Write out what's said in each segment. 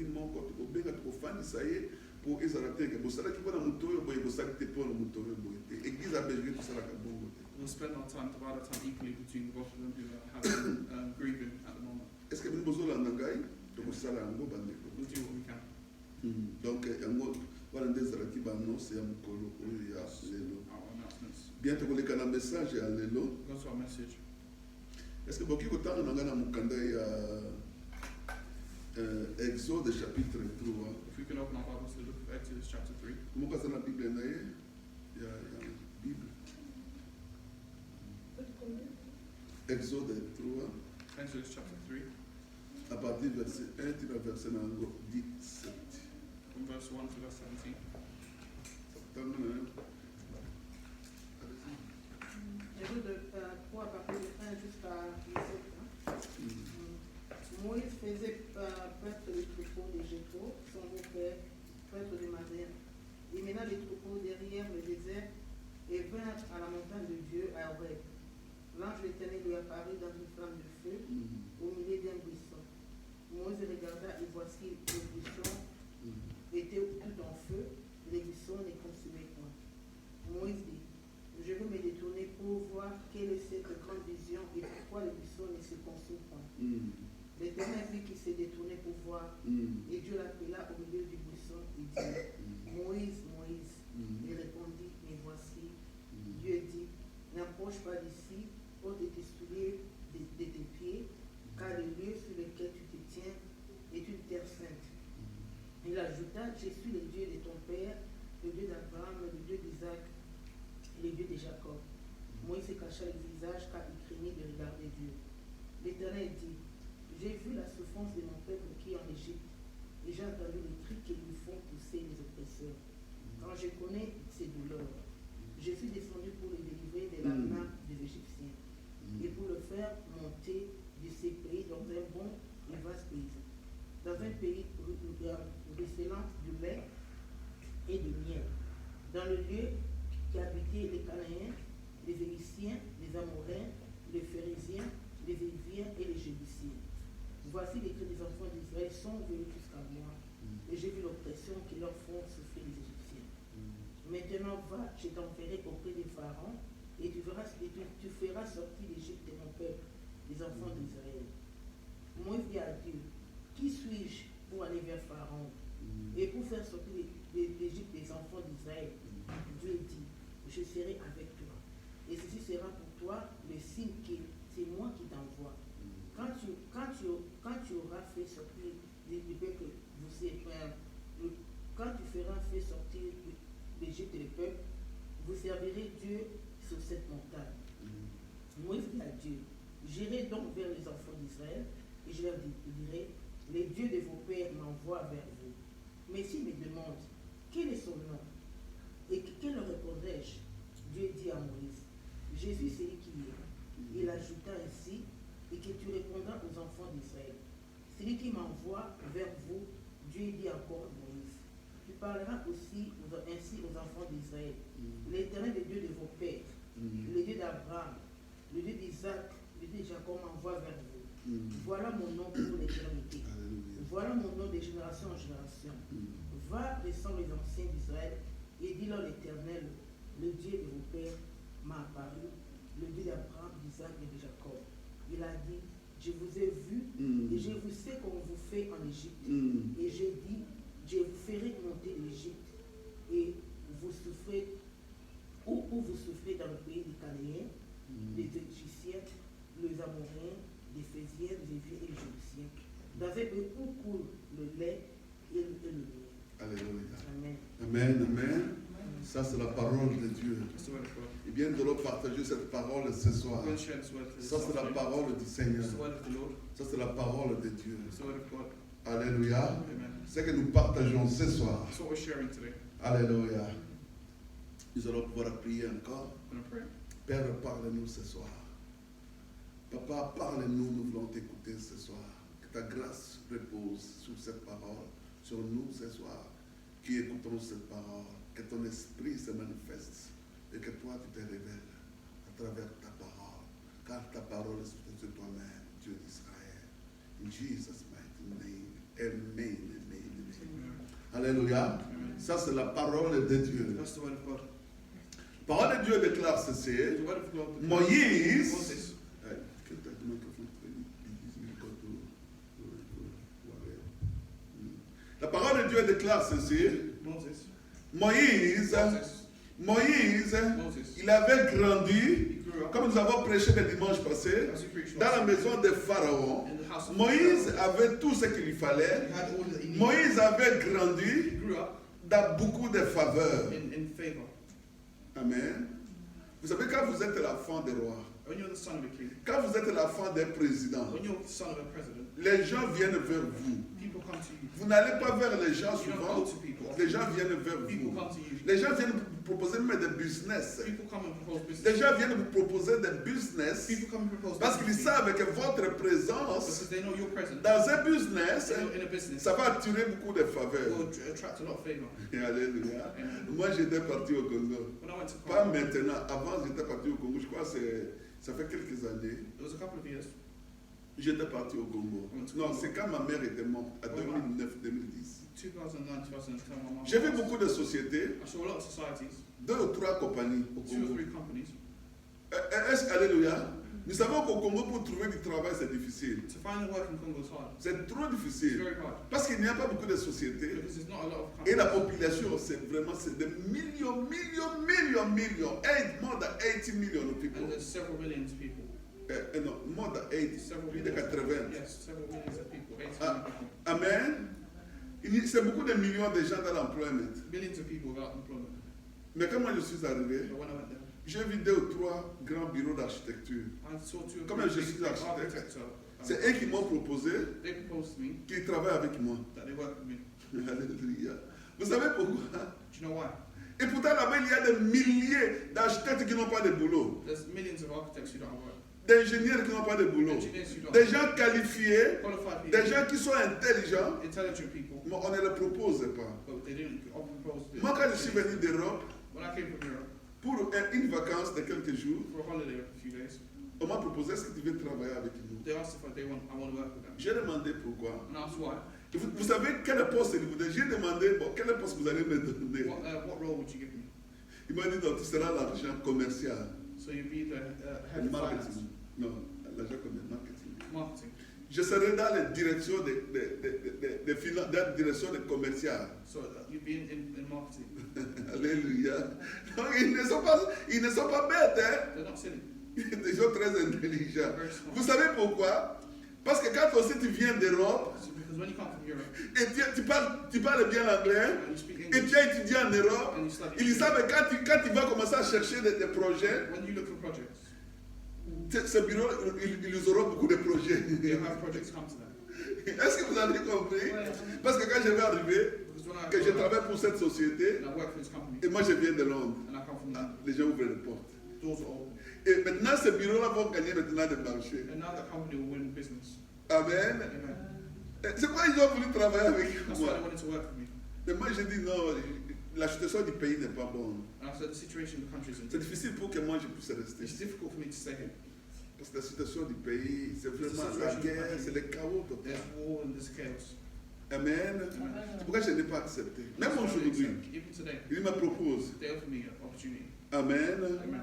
vie moko tokobenga tokofandisa ye po ezala te ke bosalaki mpona moto oyo boye bosali te mpona moto oyo boye te église ya belgique tosalaka bongo te. We'll spend our time, divide our time equally between both of them who are having grieving at the moment. Est-ce que bino bozolanda ngai tokosala yango bandeko? We'll do what we can. Donc yango wana nde ezalaki baannonce ya mokolo oyo ya lelo. Our announcements. Bien tokoleka na message ya lelo. Go to our message. Est-ce que boki kotanga na ngai na mokanda ya Exode chapitre 3? If we can open our Bibles to the book of Exodus chapter 3. Comment ça na Bible na ye? Ya Bible. Exode 3. Exodus chapter 3. À partir du verset 1, tu vas verset 17. From verse 1 to verse 17. Exode 3 à partir de 1 jusqu'à 17. Moïse faisait paître les troupeaux de Jéthro, son beau-père, prêtre de Madian. Il mena les troupeaux derrière le désert et vint à la montagne de Dieu à Horeb. L'ange de l'Éternel lui apparut dans une flamme de feu au milieu d'un buisson. Moïse regarda et voici le buisson était tout en feu, le buisson ne consumait point. Moïse dit, je veux me détourner pour voir quelle est cette grande vision et pourquoi le buisson ne se consume point. L'Éternel vit qu'il s'est détourné pour voir, et Dieu l'appela au milieu du buisson et dit, Moïse, Moïse. Il répondit, mais voici. Dieu dit, n'approche pas d'ici, ôte tes souliers de tes pieds, car le lieu sur lequel tu te tiens est une terre sainte. Il ajouta, je suis le Dieu de ton père, le Dieu d'Abraham, le Dieu d'Isaac, le Dieu de Jacob. Moïse se cacha le visage car il craignait de regarder Dieu. L'Éternel dit, j'ai vu la souffrance de mon peuple qui est en Égypte, et j'ai entendu les cris qui lui font pousser les oppresseurs. Quand je connais ces douleurs, je suis descendu pour le délivrer de la main des Égyptiens, et pour le faire monter de ces pays dans un bon et vaste pays, dans un pays ruisselant de lait et de miel, dans le lieu qui habitaient les Cananéens, les Phéniciens, les Amoréens, les Phérésiens, les Éviens et les Jébusiens. Voici les cris des enfants d'Israël sont venus jusqu'à moi, et j'ai vu l'oppression qui leur font souffrir les Égyptiens. Maintenant va, je t'enverrai auprès des pharaons, et tu feras sortir d'Égypte mon peuple, les enfants d'Israël. Moïse dit à Dieu, qui suis-je pour aller vers Pharaon et pour faire sortir d'Égypte les enfants d'Israël? Dieu dit, je serai avec toi. Et ceci sera pour toi le signe que c'est moi qui t'envoie. Quand tu auras fait sortir du peuple, quand tu feras fait sortir d'Égypte le peuple, vous servirez Dieu sur cette montagne. Moïse dit à Dieu, j'irai donc vers les enfants d'Israël et je leur dirai, les dieux de vos pères m'envoient vers vous. Mais s'ils me demandent, quel est son nom? Et que leur répondrai-je? Dieu dit à Moïse, je suis celui qui est. Il ajouta ainsi, et que tu répondras aux enfants d'Israël. Celui qui m'envoie vers vous, Dieu dit encore Moïse. Tu parleras aussi ainsi aux enfants d'Israël. L'Éternel, le Dieu de vos pères, le Dieu d'Abraham, le Dieu d'Isaac, le Dieu de Jacob m'envoie vers vous. Voilà mon nom pour l'éternité. Voilà mon nom de génération en génération. Va, descends les anciens d'Israël et dis-leur l'Éternel, le Dieu de vos pères, m'a apparu, le Dieu d'Abraham, d'Isaac et de Jacob. Il a dit, je vous ai vu et je vous sais qu'on vous fait en Égypte. Et j'ai dit, je vous ferai monter d'Égypte et vous souffrez, où vous souffrez dans le pays des Cananéens, des Égyptiens, les Amoréens, les Phésiens, les Éviens et les Jébusiens. Dans un pays où coule le lait et le miel. Alléluia. Amen. Amen, amen. Ça, c'est la parole de Dieu. Et bien de leur partager cette parole ce soir. Ça, c'est la parole du Seigneur. Ça, c'est la parole de Dieu. Alléluia. C'est ce que nous partageons ce soir. Alléluia. Nous allons pouvoir prier encore. Père, parle-nous ce soir. Papa, parle-nous, nous voulons t'écouter ce soir. Que ta grâce repose sur cette parole, sur nous ce soir, qui écoutons cette parole. Que ton esprit se manifeste et que toi tu te révèles à travers ta parole, car ta parole est sur toi-même, Dieu d'Israël. In Jesus' mighty name, amen, amen. Alléluia. Amen. Ça, c'est la parole de Dieu. That's the word of God. La parole de Dieu déclare ceci. The word of God. Moïse. Moses. La parole de Dieu déclare ceci. Moses. Moïse, Moses. il avait grandi, He grew up. comme nous avons prêché le dimanche passé, As we preached dans la last maison de Pharaon. in the house of Moïse Pharaoh. avait tout ce qu'il lui fallait. He had all that he needed. Moïse avait He grandi grew up dans beaucoup de faveurs. in favor. Amen. Vous savez, quand vous êtes l'enfant des rois, When you're the son of a king, quand vous êtes l'enfant d'un président, when you're the son of a president, les gens viennent vers vous. people come to you. Vous n'allez pas vers les gens You don't souvent, go to people. les gens viennent vers People vous. come to you. Les gens viennent vous proposer même des business. People come and propose Les business. gens viennent vous proposer des business People come and propose parce qu'ils business to you savent que votre présence because they know you're present dans un business, in a business. ça va attirer beaucoup de faveurs. Will attract a lot of favor. Alléluia. Amen. Moi, j'étais parti au Congo. When I went to Pas Congo, maintenant. Avant, j'étais parti au Congo. Je crois que ça fait quelques années. it was a couple of years. J'étais parti au Congo. Non, c'est quand ma mère était morte, en 2009-2010. 2009, 2010, my mom. J'ai vu beaucoup de sociétés, I saw a lot of societies, 2 ou 3 compagnies au 2 or Congo. 3 companies. Alléluia. Nous savons qu'au Congo, pour trouver du travail, c'est difficile. To find a work in Congo is hard. C'est trop It's difficile. very hard Parce qu'il n'y a pas beaucoup de sociétés. because there's not a lot of Et la companies. population, c'est des millions, more than 80 million of people. And there's several millions of people. Non, more than 80, Several plus de millions. 80. Yes, several millions of people. 80 Ah. million people. Amen. C'est beaucoup de millions de gens dans l'employment. Millions of people without employment. Mais quand moi je suis arrivé, But when I went there, j'ai vu 2 ou 3 grands bureaux d'architecture. I saw 2 or Comme 3 je suis big architecte, architects. C'est eux qui m'ont proposé They proposed to me qu'ils travaillent avec moi. that they work with me. Alléluia. Vous savez pourquoi? Do you know why? Et pourtant là-bas, il y a des milliers d'architectes qui n'ont pas de boulot, There's millions of architects who don't have work. d'ingénieurs qui n'ont pas de boulot, Engineers who don't des have gens qualifiés, qualified des people. gens qui sont intelligents, Intelligent people. mais on ne les propose pas. But they didn't often propose to Moi, quand je suis venu d'Europe, When I came from Europe pour une vacance de quelques jours, for a holiday of a few days, on m'a proposé est-ce que tu veux travailler avec nous? they asked if I want to work with them. J'ai demandé pourquoi. And I asked why. Vous savez quel poste il vous donne? J'ai demandé, bon, quel poste vous allez me donner? What role would you give me? Il m'a dit, donc, tu seras l'agent commercial. So you'd be the head of finance, Marketing. Non, l'agent commercial, marketing. marketing. Je serai dans la direction de finances, dans la direction de commercial. So you'd be in marketing. Alléluia. Donc, ils ne sont pas bêtes, hein? They're not silly. Ils sont très intelligents. They're very smart. Vous savez pourquoi? Parce que quand aussi tu viens d'Europe, So because when you come from Europe et tu parles bien l'anglais, and you speak et English tu as étudié en Europe, and you study ils English, savent que quand tu vas commencer à chercher des projets, when you look for projects, ce bureau, ils auront beaucoup de projets. you'll have projects come to them. Est-ce que vous avez compris? Ouais. Parce que quand je vais arriver, Because when I que je travaille pour cette société, and I work for this company et moi je viens de Londres, and I come from ah, London, les gens ouvrent les portes. doors are open. Et maintenant, ces bureaux-là vont gagner maintenant des marchés. And now that company will win business. Amen. Amen. C'est pourquoi ils ont voulu travailler avec That's why moi. they wanted to work with me. Mais moi, je dis non, la situation du pays n'est pas bonne. And I said the situation in the country is C'est difficile pour que moi je puisse rester. It's difficult for me to stay here. Parce que la situation du pays, c'est vraiment la guerre, c'est le chaos total. There's war and there's chaos. Amen. C'est pourquoi je n'ai pas accepté. Même That's why I aujourd'hui, didn't accept. Even today, il me propose. they offer me an opportunity. Amen. Amen.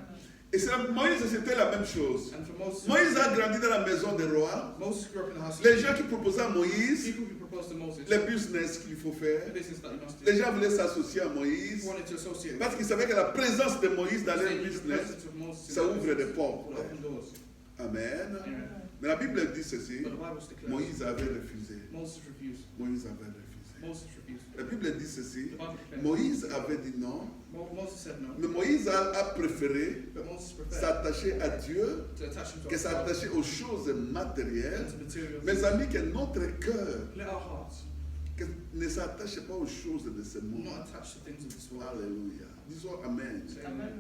Et Moïse, c'était la même chose. And for Moses, Moïse a grandi dans la maison des rois. Moses grew up in the house. Les gens qui proposaient à Moïse People who proposed to Moses, les business qu'il faut faire, the business that he must do, les gens voulaient s'associer à Moïse wanted to associate with parce qu'ils savaient que la présence de Moïse dans leur the business, presence of Moses in ça their ouvre des business portes. will open doors. Amen. Amen. Mais la Bible dit ceci, But the Bible declares Moïse avait refusé. Moses refused. Moïse avait refusé. Moses refused. La Bible dit ceci, The Bible declares Moïse avait dit non, Moses said no, mais Moïse a préféré but Moses preferred s'attacher à Dieu to attach him to que our God s'attacher aux choses matérielles. and to material Mes things. amis, que notre cœur Let our hearts que ne s'attache pas aux choses de ce monde. not attach to things of this world. Alléluia. Disons Amen. Say amen.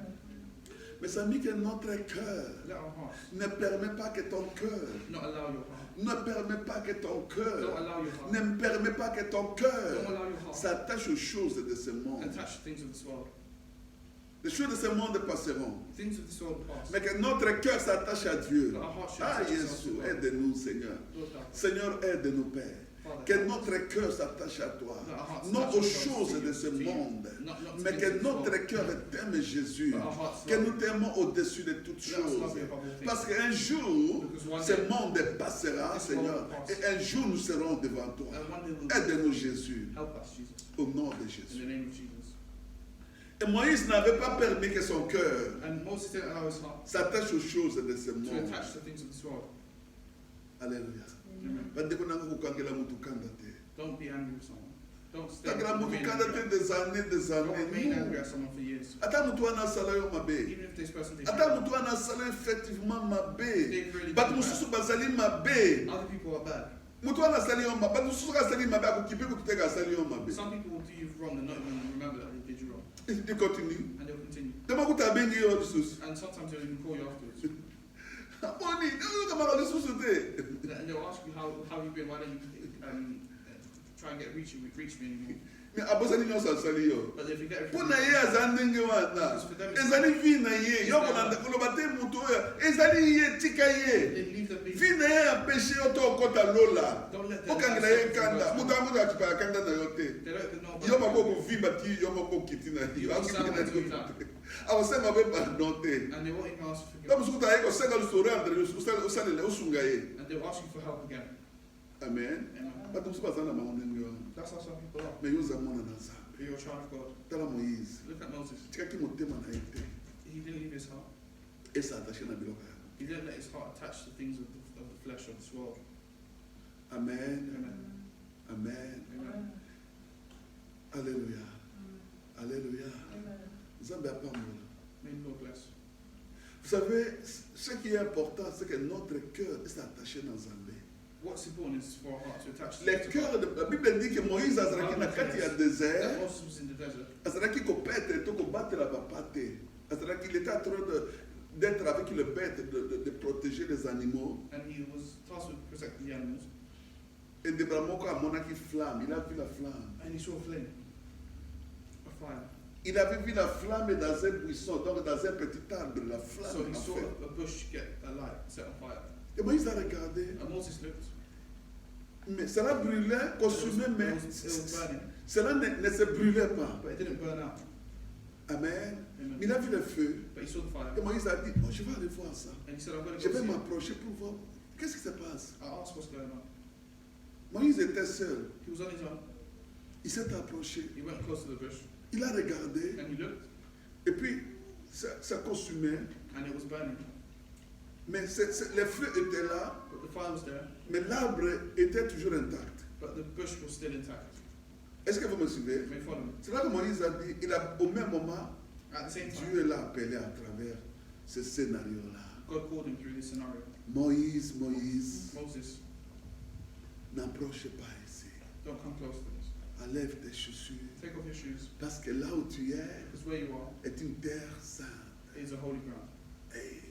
Mes amis, que notre cœur Let our hearts ne permet pas que ton cœur, not allow your heart. ne permet pas que ton Don't cœur, allow your heart. ne permet pas que ton Don't cœur allow your heart. s'attache aux choses de ce monde. Attach to things of this world. Les choses de ce monde passeront. Things of this world pass. Mais que notre cœur s'attache à Dieu. But our heart should Ah, attach itself Jésus, to God. aide-nous, Seigneur. Lord God. Seigneur, aide-nous, Père. Que notre cœur s'attache à toi. Non aux choses de ce monde. Mais que notre cœur t'aime Jésus. Que nous t'aimons au-dessus de toutes choses. Parce qu'un jour, ce monde passera, Seigneur. Et un jour, nous serons devant toi. Aide-nous, Jésus. Au nom de Jésus. Et Moïse n'avait pas permis que son cœur s'attache aux choses de ce monde. Alléluia. Don't be angry with someone. Don't stay Des années. Don't be angry at someone for years. Even if this person did Effectivement, they've really but been bad. Other people are bad. Some people will do you wrong and not even remember that they did you wrong. Il continue. And they'll continue. And sometimes they'll even call you afterwards. And they'll ask you how you've been, why don't you try and reach me anymore. Mais abosani nyonso asali yo. But if you get Pona ye azandenge wana. Ezali vie na ye. Yo kolanda koloba te mutu oyo. Ezali ye tika ye. Vie na ye ya péché yo to kota lola. Okangela ye kanda. Mutu amutu atipa kanda na yo te. Yo mako ko vimba ti yo mako kiti na yo. Awasema be pardon te. And they won't even ask for Comme forgiveness. ce que tu as dit, c'est que le sourire entre les And they'll ask you for help again. Amen. Amen. That's That's how some people are. Mais you're a You're a child of God. Moïse. Look at Moses. He didn't leave his heart. He didn't let his heart attach to things of the flesh of this world. Amen. Amen. Amen. Amen. Alléluia. Alléluia. May the Lord bless. Vous savez, ce qui est important, c'est que notre cœur est attaché dans Zambé. What's important is for our heart to attach to Le cœur de la Bible dit que Moïse a zraki na kati ya désert. Moses was in the desert. Azraki ko pète to ko battre la papate. Azraki il était en train d'être avec le bête, de protéger les animaux. And he was tasked with protecting the animals. Et de Bramoko a monaki flamme. Il a vu la flamme. And he saw a flame. A fire. Il avait vu la flamme dans un buisson, donc dans un petit arbre, la flamme. So he en saw fait. a bush get a light, set on fire. Et Moïse a regardé. And Moses looked. Mais cela brûlait, consumait, mais It was burning, cela ne se brûlait pas. but it didn't burn out. Amen. Amen. Mais il a vu le feu. But he saw the fire. Et Moïse a dit, oh, je vais aller voir ça. And he said, I'm going to Je go vais see it. m'approcher pour voir. Qu'est-ce qui se passe? I'll ask what's going on. Moïse était seul. He was on his own. Il s'est approché. He went close to the bush. Il a regardé. And he looked. Et puis, ça consumait. And it was burning. Mais le feu était là. But the fire was there. Mais l'arbre était toujours intact. But the bush was still intact. Est-ce que vous me suivez? You may follow me. C'est là que Moïse a dit, au même moment, At the same time, Dieu l'a appelé à travers ce scénario-là. God called him through this scenario. Moïse, Moïse, Moses, n'approche pas ici. don't come close to this. Enlève tes chaussures. Take off your shoes. Parce que là où tu es Because where you are est une terre sainte. is a holy ground. Hey.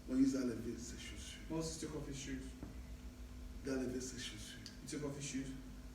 Moïse a levé ses chaussures. Moses took off his shoes. Il a levé ses chaussures. He took off his shoes.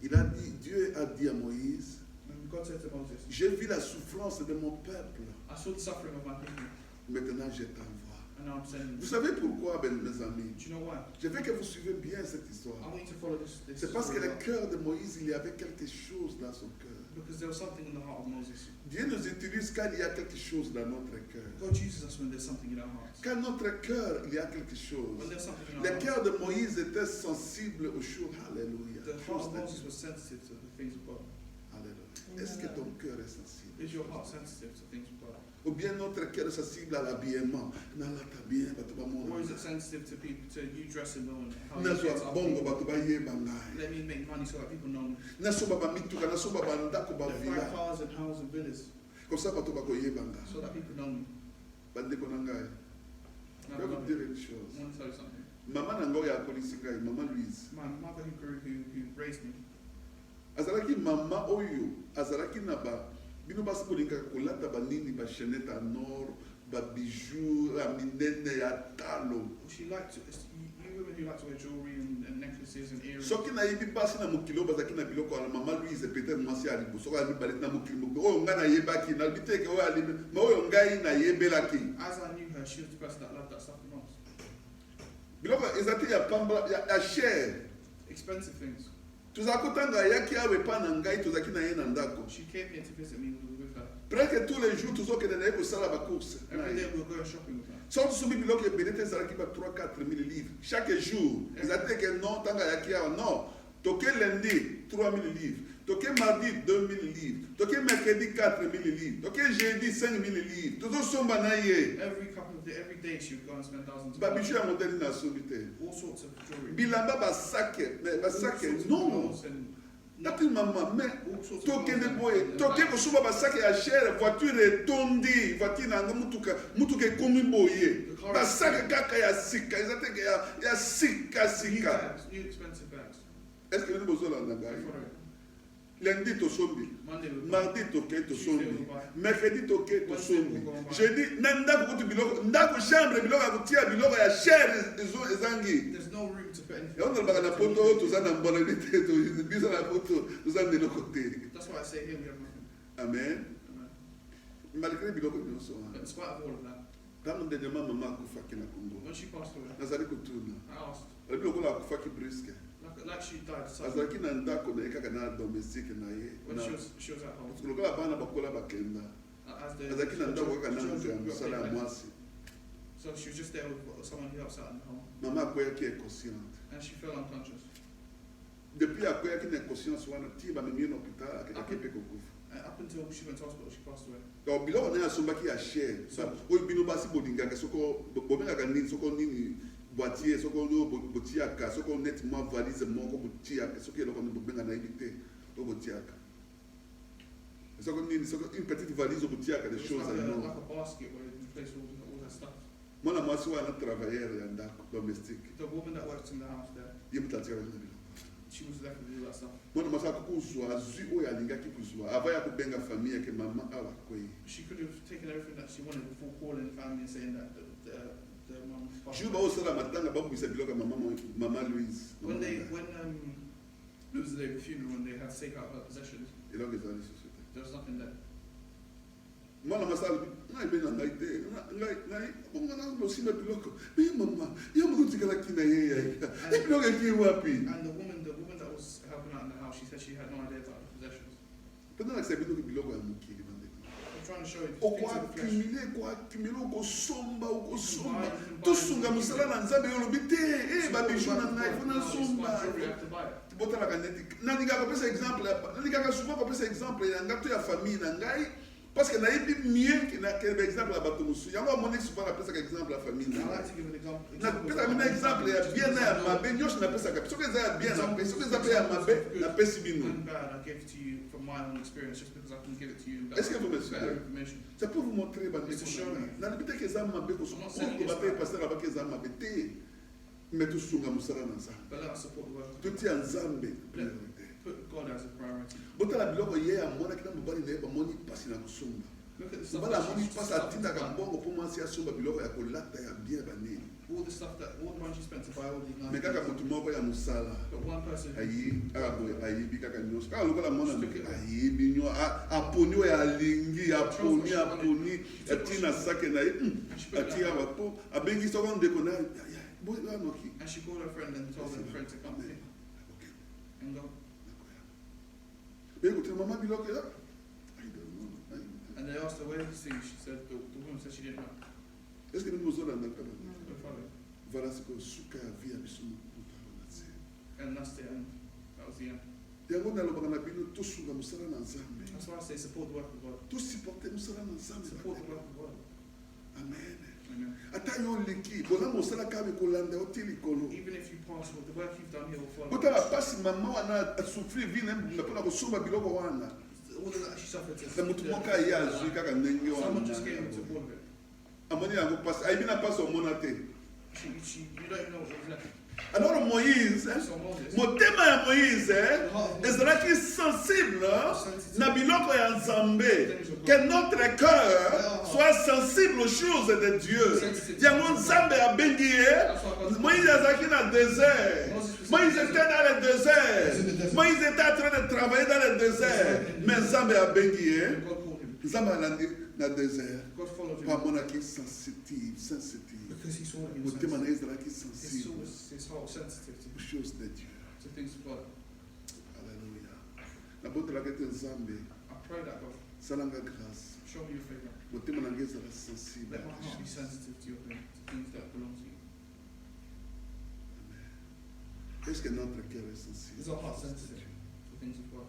Il a dit, Dieu a dit à Moïse, And God said to Moses, j'ai vu la souffrance de mon peuple. I saw the suffering of my people, Maintenant, je t'envoie. and now I'm sending Vous you. savez pourquoi, mes amis? Do you know why? Je veux que vous suivez bien cette histoire. I want you to follow this C'est parce que story le out. cœur de Moïse, il y avait quelque chose dans son cœur. Because there was something in the heart of Moses. Dieu nous utilise quand il y a quelque chose dans notre cœur. God uses us when there's something in our hearts. Quand notre cœur, il y a quelque chose. When there's something in our Le hearts. cœur de Moïse était sensible aux choses. Alléluia. The heart of Moses was sensitive to the things of God. Alléluia. Est-ce que ton cœur est sensible? Is your heart sensitive to things of God? Ou bien notre cœur est sensible à l'habillement. Nalata bien, bato ba Or is mona. it sensitive to people, to you dressing well and how you Naso get up? bongo bato ba yeba ngai. Let me make money so that people know me. Naso ba mituka, naso ba ndako ba Let me buy villa. cars and houses and villas Comme ça bato ba ko yeba ngai. so that people know me. Bandeko na ngai. Now, Je vais I vous dire une chose. want to tell you something. Maman na ngai ya kolisi ngai, maman Louise. My mother who raised me, Azalaki mama oyo, azalaki na ba bino basi bolingaka kolata banini ba chaînette en or, ba bijoux, ya minene ya talo. she liked to, you women who like to wear jewelry and necklaces and earrings. Soki nayebi basi na mokili bazalaki na biloko wana mama Louise peut-être mwasi ya liboso oyo alibali na mokili moko oyo ngai nayebaki nalobi te ke oyo alibi ma oyo ngai nayebelaki. As I knew her, she was the person that loved that stuff the most. Biloko ezalaki ya pamba ya chair. Expensive things. She came here to visit me with her. Presque tous les jours, tous les courses. Every day we were going shopping with her. Sans soumis biloko ebelete ezalaki ba 3-4 000 livres chaque jour. Ezalaki que non tanga yaki awa non. Toke lundi 3 000 livres. Toke mardi 2 000 livres. Toke mercredi 4 000 livres. Toke jeudi 5 000 livres. Toujours somba na ye. Every day she would go and spend thousands. Ba bijoux ya modèle na sobité. All sorts of jewelry. Bilamba ba sac non. Depuis maman, mais toke de boye, toke ko suba ba sac ya cher, voiture etondi, voiture na mutuka ekomi boye. Ba sac kaka ya sika, ezate ya sika. New expensive bags. Est-ce que nous besoin là lundi to sombi, mardi to sombi, mercredi to sombi. Jeudi nanda ko tu biloko, ndako chambre biloko akutia biloko ya cher ezangi. There's no room to put anything. Et on a la photo, tout ça dans bonalité, tout ça la photo, tout ça de l'autre côté. That's why I say here we have nothing. Amen. Malgré biloko nous sommes. But in spite of all of that, quand on dit maman kufa kina Congo, when she passed away, nazali kutuna. I asked, Le biloko la kufa ki brusque. like she died suddenly. Azalaki na ndako na ekaka na domestique na ye. When she was at home. Parce que le gars bana bakola bakenda. As the Azalaki na ndako kaka na mtu ya msala ya mwasi. So she was just there with someone who helps out in the home. Mama akoyaki inconsciente. And she fell unconscious. Depuis akoyaki na inconscience wana ti ba mimi na hôpital akaki pe kokufa. Up until she went to hospital, she passed away. Donc biloko na asombaki ya cher. Oyo bino basi bodingaka soko bobengaka nini soko nini boîtier soko botiaka soko nettement valise moko botiaka soko eloko bobenga na ibite to botiaka. Soko nini soko une petite valise botiaka des choses à non. Like a basket where you place all that stuff. Mwana mwasi wana travailleur ya ndako domestique. The woman that works in the house there, Yemutatika na biloko. she was left with all that stuff. Mwana mwasi akukuzwa azwi oyo alingaki kuzwa ava ya kubenga famille yake mama awa kwei. She could have taken everything that she wanted before calling the family and saying that the mom passed Juba away. osala matanga babwisa biloko mama Louise. When it was the day of the funeral, when they had to take out her possessions, Eloko ezali société. there was nothing there. Mwana masala ngai bena ngai te ngai bonga na losima biloko. Me mama ya mukutikala kina yeye. Biloko ki wapi? And the woman that was helping out in the house, she said she had no idea about the possessions. Pendant que c'est biloko ya mukili bande. I'm trying to show you O things kwa of the flesh. accumuler okosomba tosunga musala na nzambe yo lobi te ba bijou na ngai fona somba. Botalaka neti nalingaka kopesa exemple nalingaka souvent kopesa exemple ya ngato ya famille na ngai parce que nayebi mieux que exemple ya bato mosusu yango amoni souvent napesaka exemple ya famille I na like to give an example. napesaka mina exemple ya bien na ya mabe nyonso napesaka soki eza ya bien napesi soki eza mpe ya mabe napesi bino. And bad, I gave it to you from my own experience, just because I can give it to you in Est-ce que vous me better suivez? information. Ça peut vous montrer It's to show you. nalobi te ke eza mabe kosokobata epasteur abaki eza mabe te me tosunga mosala na nzambe But let us support the work of God. totia nzambe priorité. Put God as a priority. botala biloko ye amonaki na mobali na ye bamoni mpasi na kosomba Look at the stuff mobali that amoni she's mpasi atindaka mbongo mpo mwasi asomba biloko ya kolata ya bien banini all the money she spent to buy all these nice me kaka things. motu moko ya mosala But one person ayebi kaka nyonso kaka lokola mwana ayebi nyo aponi oyo alingi aponi atina sake na ye atia awa mpo abengi soko ndeko na boyanoki and she called her friend and told her friend to come in and go. ekotina mama biloko ya And they asked her where these things. She said the woman said she didn't know. est-ce que nous bozolanda kaka Her father. voilà siko suka ya vi ya biso motala na se And that's the end. That was the end. yango nalobaka na bino tosunga mosala na nzambe That's why I say support the work of God. tosupporte mosala na nzambe Support the work of God. amen Amen. ata yo oleki boza mosala kaka kolanda yo te likolo Even if you pass, with the work you've done here will follow. botala mpasi mama wana asouffrir vi na mpona kosomba biloko wana All of that she suffered. na motu moko aye azwi kaka ndenge Someone just gave her to all of it. amoni yango mpasi ayebi na mpasi omona te You don't even know what was left. alors moïse So Moses, motema ya moïse ezalaki sensible na biloko ya nzambe que notre cœur soit sensible aux choses de Dieu yango nzambe abengi ye moïse azalaki na désert moïse était dans le désert moïse était en train de travailler dans le désert mais nzambe abengi ye God called him. nzambe alandi na désert God followed him. po amonaki sensitive Because he saw that he was motema na sensitive. ye ezalaki sensible His heart was sensitive aux choses de Dieu to things of God. pray that God, salanga grâce. show me your favor. Motema na ngai ezala sensible. Let my heart be sensitive to your thing, to things that belong to you. Est-ce que notre cœur est sensible? Is our heart sensitive to things of God?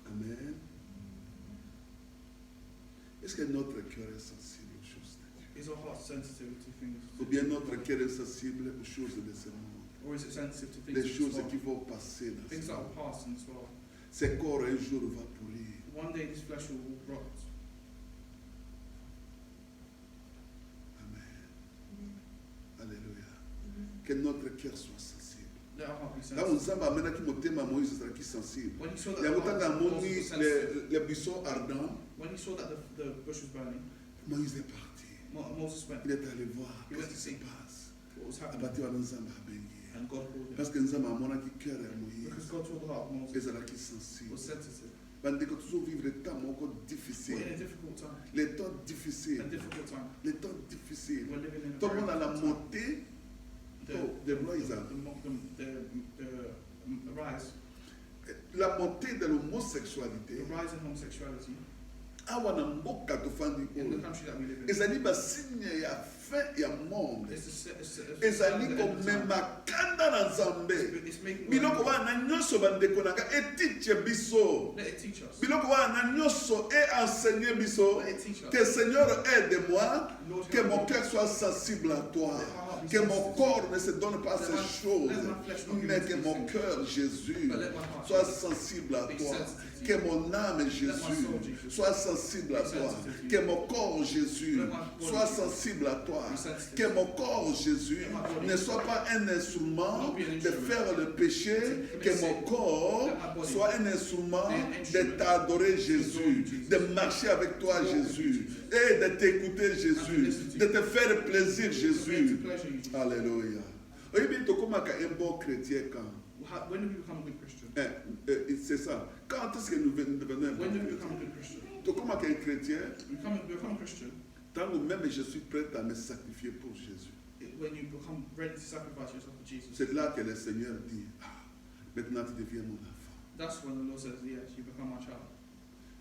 Amen. Est-ce que notre cœur est sensible aux choses de Dieu? Is our heart sensitive to things? Ou bien notre cœur est sensible aux choses de ce monde? Or is it sensitive to things Les of this choses world? qui vont passer dans Things ce that monde. will pass in this world. Ce corps un jour va pourrir. One day this flesh will rot. Amen. Alléluia. Que notre cœur soit sensible. Let our heart be Quand sensitive. nous avons amené qui motema Moïse sera qui sensible. When he saw Il y a that autant the heart of d'amoni Moses was sensitive, les buissons ardents. when he saw that the bush was burning, Moïse est parti. Moses went. Il est allé voir He qu'est-ce went to qui se see passe. what was À happening, partir de nous avons béni. and God called him. Parce que nous avons amené qui cœur à Moïse. Because God saw the heart of Moses Et sera qui sensible. was sensitive. Bandé que toujours vivre les temps encore We're in a difficiles. difficult time. Les temps A difficiles. difficult time. Les temps difficiles. We're living in a Tout le very monde a la difficult time. montée The de Moïse. rise, La montée de l'homosexualité. the rise in homosexuality Awa na mboka tofandi in the oyo. country that we live in. Ezali basigne ya fin ya monde. It's Ezali komema kanda na Nzambe. it's making Biloko wana nyonso bandeko nanga etiche biso. let it teach us. Biloko wana nyonso enseigner biso. Let it teach us. Que Seigneur aide-moi, Lord, que help mon me. cœur soit sensible à toi. Let my heart be Que mon sensitive. corps ne se donne pas à Let ces my choses, flesh not be mais que moved mon to cœur, Jésus, But let my heart soit sensible à be toi. sensitive to Que you. mon âme, soul, Jésus, Jesus, soit sensible à be toi. sensitive to you. Que mon corps, Jésus, Let my body soit sensible à toi. be sensitive. Que mon corps, Jésus, Let my body ne soit pas un instrument not be an de instrument faire le péché. to Que commit mon sin. corps Let my body soit un instrument be an de instrument t'adorer, to Jésus, adore you, Jesus. de marcher avec toi, To walk with Jésus, you, Jesus. et de t'écouter, Jésus, listen to de you. te faire plaisir, To Jésus. pleasure you, Jesus. Alléluia. Oui, bien, tu commences à un bon chrétien quand? When do we become a good Christian? C'est ça. Quand est-ce que nous devenons un bon When do we chrétien? become a good Christian? Tu commences à un chrétien, We become a Christian tant que même je suis prêt à me sacrifier pour Jésus. when you become ready to sacrifice yourself for Jesus. C'est là que le Seigneur dit, maintenant tu deviens mon enfant. That's when the Lord says, yes, you become my child.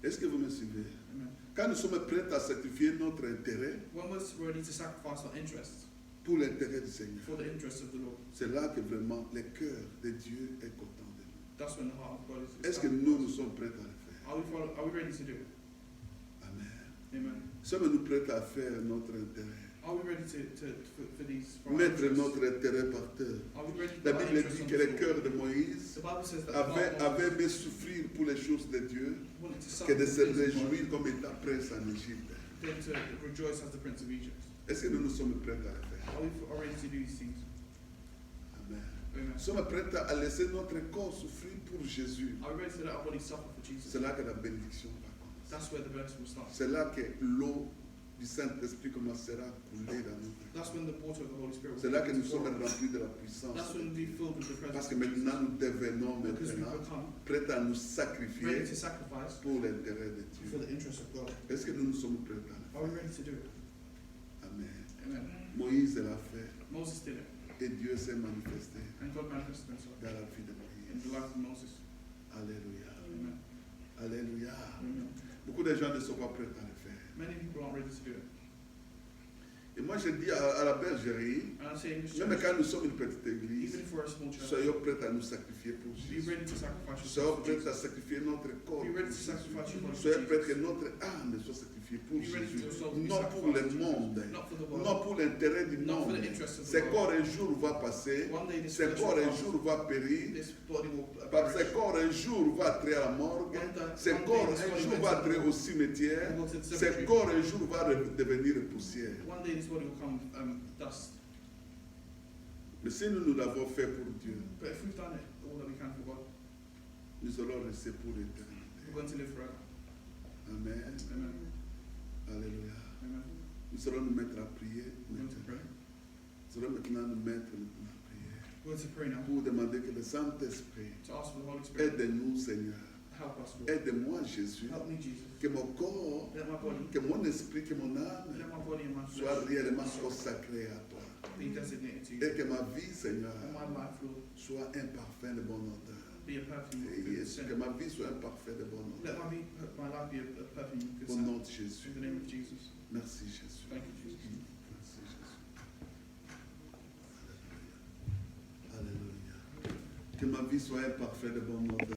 Est-ce que vous me suivez? Amen. Quand nous sommes prêts à sacrifier notre intérêt When we're ready to sacrifice our interests pour l'intérêt du Seigneur, for the interests of the Lord, c'est là que vraiment le cœur de Dieu est content de nous. that's when the heart of God is. Est-ce que nous sommes prêts à le faire? Are we ready to do it? Amen. Amen. Sommes-nous prêts à faire notre intérêt? Are we ready for these? For our Mettre interests? notre intérêt par terre. Are we ready to La put our Bible interests dit on que the le floor? cœur de Moïse The Bible says that the heart avait of Moses aimé souffrir pour les choses de Dieu wanted to que suffer de the se things of God, réjouir comme étant prince en Égypte. then to rejoice as the Prince of Egypt. Est-ce que nous sommes prêts à le faire? Are we ready to do these things? Amen. Amen. Nous sommes prêts à laisser notre corps souffrir pour Jésus. Are we ready to let our body suffer for Jesus? C'est là que la bénédiction va commencer. That's where the blessing will start. C'est là que l'eau du Saint-Esprit commencera à couler dans notre That's corps. when the water of the Holy Spirit will C'est là que begin nous to sommes flow. remplis de la puissance. That's when we filled with the Parce presence que of Jesus. maintenant nous devenons Because we maintenant become prêts à nous ready sacrifier to sacrifice pour l'intérêt de for Dieu. the interests of God. Est-ce que nous sommes prêts à le Are we faire? ready to do it? Amen. Amen. Moïse l'a fait Moses did it, et Dieu s'est manifesté and God manifested himself dans la vie de in the Moïse. life of Moses. Alléluia. Amen. Alléluia. Amen. Beaucoup de gens ne sont pas prêts à le faire. Many people aren't ready to do it. Et moi je dis à la bergerie, And I say in this même church, quand nous sommes une petite église, even if we're a small church, soyons prêts à nous sacrifier pour be Jésus. ready to sacrifice Soyons yourself for prêts à Jesus. sacrifier notre corps. Be pour ready to Jésus. sacrifice your body for Soyons prêts que Jesus. notre âme soit sacrifiée pour Be ready for Jésus. your soul to be Non pour le sacrificed to monde, Jesus. Not for the world. non pour l'intérêt du Not for monde. the interests of Ce the world. corps un jour va passer, One day this ce flesh corps will un pass. jour va périr, This body will parce que ce perish. corps un jour va entrer à la morgue, ce One corps day this un body jour will va enter entrer the au cimetière, will go to the ce cemetery. corps un jour va devenir poussière. One day this body will come dust. Mais si nous l'avons fait pour Dieu, But if we've done it, all that we can for God, nous allons rester pour l'éternité. we're going to live forever. Amen. Amen. Alléluia. Amen. Nous allons nous mettre à prier We're going to pray. maintenant. Nous allons maintenant nous mettre à prier We're going to pray now pour demander que le Saint-Esprit to ask for the Holy Spirit. aide-nous, Seigneur. Help us, Lord. Aide-moi, Jésus. Help me, Jesus. Que mon corps, Let my body, que mon esprit, que mon âme let my body and my soit flesh réellement consacrés à toi. be designated to you. Et que ma vie, Seigneur, And my life, Lord, soit un parfum de bonne odeur. be be a perfume of Et good que scent. ma vie soit un parfait de bon Let odeur. my life be a perfume of good Au scent. nom de Jésus. In the name of Jesus. Merci Jésus. Thank you, Jesus. Merci Jésus. Alléluia. Alléluia. Que ma vie soit un parfait de bon odeur.